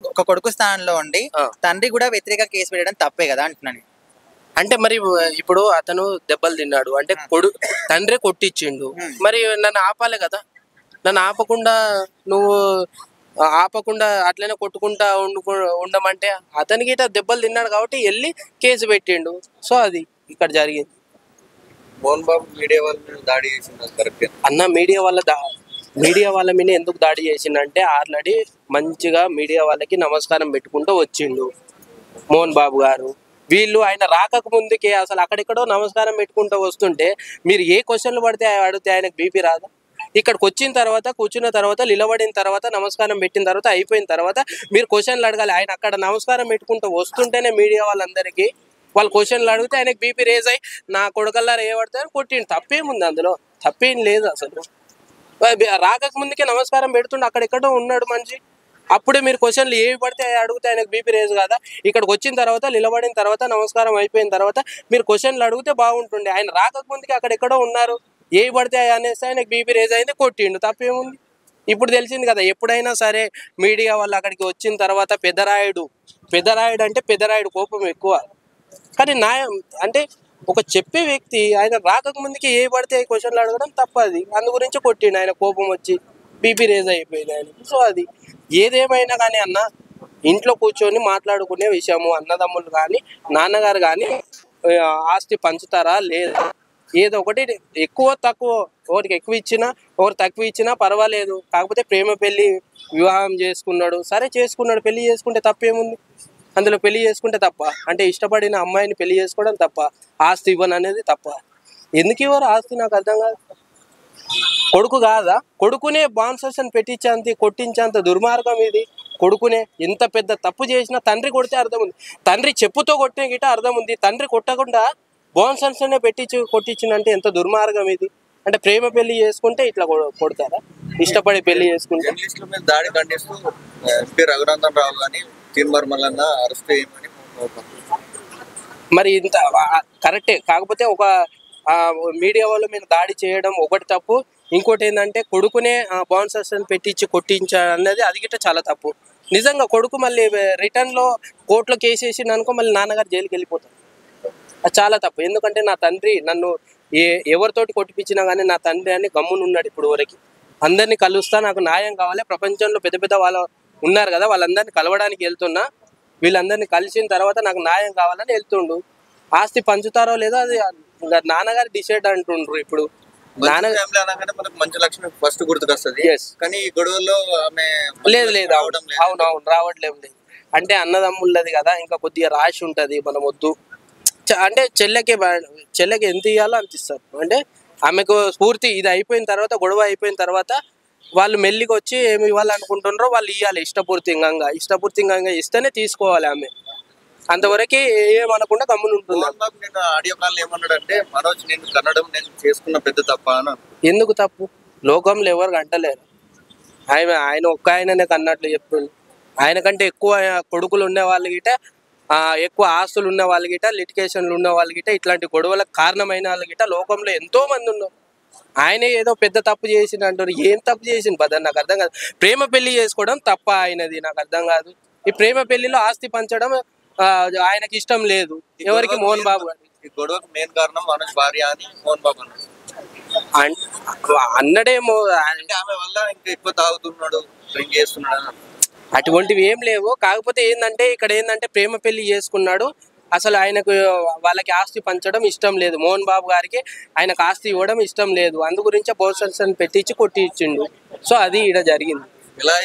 ఒక కొడుకు స్థానంలో ఉండి తండ్రి కూడా వ్యతిరేక కేసు పెట్టడం తప్పే కదా అంటున్నాను. అంటే మరి ఇప్పుడు అతను దెబ్బలు తిన్నాడు అంటే తండ్రి కొట్టించిండు, మరి నన్ను ఆపాలి కదా. నన్ను నువ్వు ఆపకుండా అట్లనే కొట్టుకుంటా ఉండమంటే అతనికి దెబ్బలు తిన్నాడు కాబట్టి వెళ్ళి కేసు పెట్టిండు. సో అది ఇక్కడ జరిగింది. మోహన్ బాబు మీడియా వాళ్ళ మీద దాడి చేసింది కరెక్ట్ అన్న. మీడియా వాళ్ళ మీద ఎందుకు దాడి చేసిండంటే ఆల్రెడీ మంచిగా మీడియా వాళ్ళకి నమస్కారం పెట్టుకుంటూ వచ్చిండు మోహన్ బాబు గారు. వీళ్ళు ఆయన రాకకు ముందుకే అసలు అక్కడెక్కడో నమస్కారం పెట్టుకుంటూ వస్తుంటే మీరు ఏ క్వశ్చన్లు పడితే అడిగితే ఆయనకు బీపీ రాదా? ఇక్కడికి వచ్చిన తర్వాత కూర్చున్న తర్వాత నిలబడిన తర్వాత నమస్కారం పెట్టిన తర్వాత అయిపోయిన తర్వాత మీరు క్వశ్చన్లు అడగాలి. ఆయన అక్కడ నమస్కారం పెట్టుకుంటూ వస్తుంటేనే మీడియా వాళ్ళందరికీ వాళ్ళు క్వశ్చన్లు అడిగితే ఆయనకు బీపీ రేజ్ అయ్యి నా కొడుకల్లారా ఏ పడతారని కొట్టిండు. తప్పేముంది అందులో? తప్పేం లేదు అసలు. రాకక ముందుకే నమస్కారం పెడుతుండే అక్కడెక్కడో ఉన్నాడు మనిషి. అప్పుడే మీరు క్వశ్చన్లు ఏవి పడితే అడిగితే ఆయనకు బీపీ రేజ్ కాదా? ఇక్కడికి వచ్చిన తర్వాత నిలబడిన తర్వాత నమస్కారం అయిపోయిన తర్వాత మీరు క్వశ్చన్లు అడిగితే బాగుంటుండే. ఆయన రాకక ముందుకే అక్కడెక్కడో ఉన్నారు, ఏవి పడితే అనేసి ఆయనకు బీపీ రేజ్ అయింది, కొట్టిండు. తప్పేముంది? ఇప్పుడు తెలిసింది కదా, ఎప్పుడైనా సరే మీడియా వాళ్ళు అక్కడికి వచ్చిన తర్వాత పెద్దరాయుడు అంటే పెద్దరాయుడు కోపం ఎక్కువ. కానీ న్యాయం అంటే ఒక చెప్పే వ్యక్తి ఆయన రాకక ముందుకే ఏ పడితే క్వశ్చన్లు అడగడం తప్పది. అందు గురించి కొట్టిండు, ఆయన కోపం వచ్చి బీపీ రేజ్ అయిపోయింది ఆయన. సో అది ఏదేమైనా కానీ అన్న, ఇంట్లో కూర్చొని మాట్లాడుకునే విషయము. అన్నదమ్ములు కానీ నాన్నగారు కానీ ఆస్తి పంచుతారా లేదా, ఏదో ఒకటి ఎక్కువ తక్కువ, ఒకరికి ఎక్కువ ఇచ్చినా ఒకరు తక్కువ ఇచ్చినా పర్వాలేదు. కాకపోతే ప్రేమ పెళ్లి వివాహం చేసుకున్నాడు, సరే చేసుకున్నాడు, పెళ్లి చేసుకుంటే తప్పేముంది? అందులో పెళ్లి చేసుకుంటే తప్ప అంటే ఇష్టపడిన అమ్మాయిని పెళ్లి చేసుకోవడం తప్ప, ఆస్తి ఇవ్వను అనేది తప్ప. ఎందుకు ఇవ్వరు ఆస్తి? నాకు అర్థం కాదు. కొడుకు కాదా? కొడుకునే బాన్సర్స్ పెట్టించేంత కొట్టించేంత దుర్మార్గం ఇది. కొడుకునే ఎంత పెద్ద తప్పు చేసినా తండ్రి కొడితే అర్థం ఉంది, తండ్రి చెప్పుతో కొట్టిన గిట అర్థం ఉంది. తండ్రి కొట్టకుండా బాన్సర్స్నే కొట్టించిందంటే ఎంత దుర్మార్గం ఇది. అంటే ప్రేమ పెళ్లి చేసుకుంటే ఇట్లా కొడతారా? ఇష్టపడి పెళ్లి చేసుకుంటే. జర్నలిస్టుల మీద దాడి ఖండిస్తూ ఎంపీ రఘునందన్ రావు కానీ తీర్మర్మలన్న అరెస్ట్ చేయమని మరి ఇంత కరెక్టే. కాకపోతే ఒక మీడియా వాళ్ళ మీద దాడి చేయడం ఒకటి తప్పు, ఇంకోటి ఏంటంటే కొడుకునే బాన్సర్స్ పెట్టించి కొట్టించాడు అన్నది అది గిట్ట చాలా తప్పు. నిజంగా కొడుకు మళ్ళీ రిటర్న్లో కోర్టులో కేసు వేసిండు అనుకో, మళ్ళీ నాన్నగారు జైలుకి వెళ్ళిపోతారు. అది చాలా తప్పు. ఎందుకంటే నా తండ్రి నన్ను ఎవరితోటి కొట్టిపించినా కానీ నా తండ్రి అని గమ్మునున్నాడు ఇప్పుడు వరకు. అందరినీ కలుస్తా, నాకు న్యాయం కావాలి, ప్రపంచంలో పెద్ద పెద్ద వాళ్ళు ఉన్నారు కదా వాళ్ళందరినీ కలవడానికి వెళ్తున్నా, వీళ్ళందరినీ కలిసిన తర్వాత నాకు న్యాయం కావాలని వెళ్తుండు. ఆస్తి పంచుతారో లేదో అది నాన్నగారు డిసైడ్ అంటుండ్రు. ఇప్పుడు మంచి లక్ష్మి ఫస్ట్ గుర్తుకొస్తుంది, కానీ ఈ గొడవల్లో ఆమె లేదు అవునవును రావట్లేదు. అంటే అన్నదమ్ముళ్ళది కదా, ఇంకా కొద్దిగా రాసి ఉంటుంది, మనం వద్దు అంటే చెల్లెకి ఎంత ఇవ్వాలో అంత ఇస్తారు. అంటే ఆమెకు స్ఫూర్తి ఇది అయిపోయిన తర్వాత, గొడవ అయిపోయిన తర్వాత వాళ్ళు మెల్లికి వచ్చి ఏమి ఇవ్వాలనుకుంటున్నారో వాళ్ళు ఇవ్వాలి. ఇష్టపూర్తికంగా ఇస్తేనే తీసుకోవాలి ఆమె. అంతవరకు ఏమనకుండా గమ్మున ఉంటుంది. ఆడియో కాల్ ఏమన్నాడంటే, మనోజ్ నేను కన్నడం నేను చేసుకున్న పెద్ద తప్ప అని. ఎందుకు తప్పు? లోకంలో ఎవరు అంటలేరు. ఆయన ఒక్క ఆయననే కన్నట్లు చెప్తుంది. ఆయన కంటే ఎక్కువ కొడుకులు ఉన్న వాళ్ళు గిట, ఎక్కువ ఆస్తులు ఉన్న వాళ్ళు గిట, లిటికేషన్లు ఉన్న వాళ్ళు గిట, ఇట్లాంటి గొడవలకు కారణమైన వాళ్ళు గిట లోకంలో ఎంతో మంది ఉన్నారు. ఆయనే ఏదో పెద్ద తప్పు చేసిండు అంటారు. ఏం తప్పు చేసిండు బదర్? నాకు అర్థం కాదు. ప్రేమ పెళ్లి చేసుకోవడం తప్ప ఆయనది? నాకు అర్థం కాదు. ఈ ప్రేమ పెళ్లిలో ఆస్తి పంచడం ఆయనకి ఇష్టం లేదు. ఎవరికి? మోహన్ బాబు గారు. ఈ గొడవకు మెయిన్ కారణం మనోజ్ భార్య అని మోహన్ బాబు అన్నడేమో. అంటే ఆమె వల్ల ఇంకా ఎక్కువ తాగుతున్నాడు, డ్రింక్ చేస్తున్నాడు, అటువంటివి ఏం లేవు. కాకపోతే ఇక్కడ ఏంటంటే ప్రేమ పెళ్లి చేసుకున్నాడు, అసలు ఆయనకు వాళ్ళకి ఆస్తి పంచడం ఇష్టం లేదు. మోహన్ బాబు గారికి ఆయనకు ఆస్తి ఇవ్వడం ఇష్టం లేదు. అందు గురించే బోసల్స్ పెట్టించి కొట్టించిండు. సో అది ఇక్కడ జరిగింది. ఇలా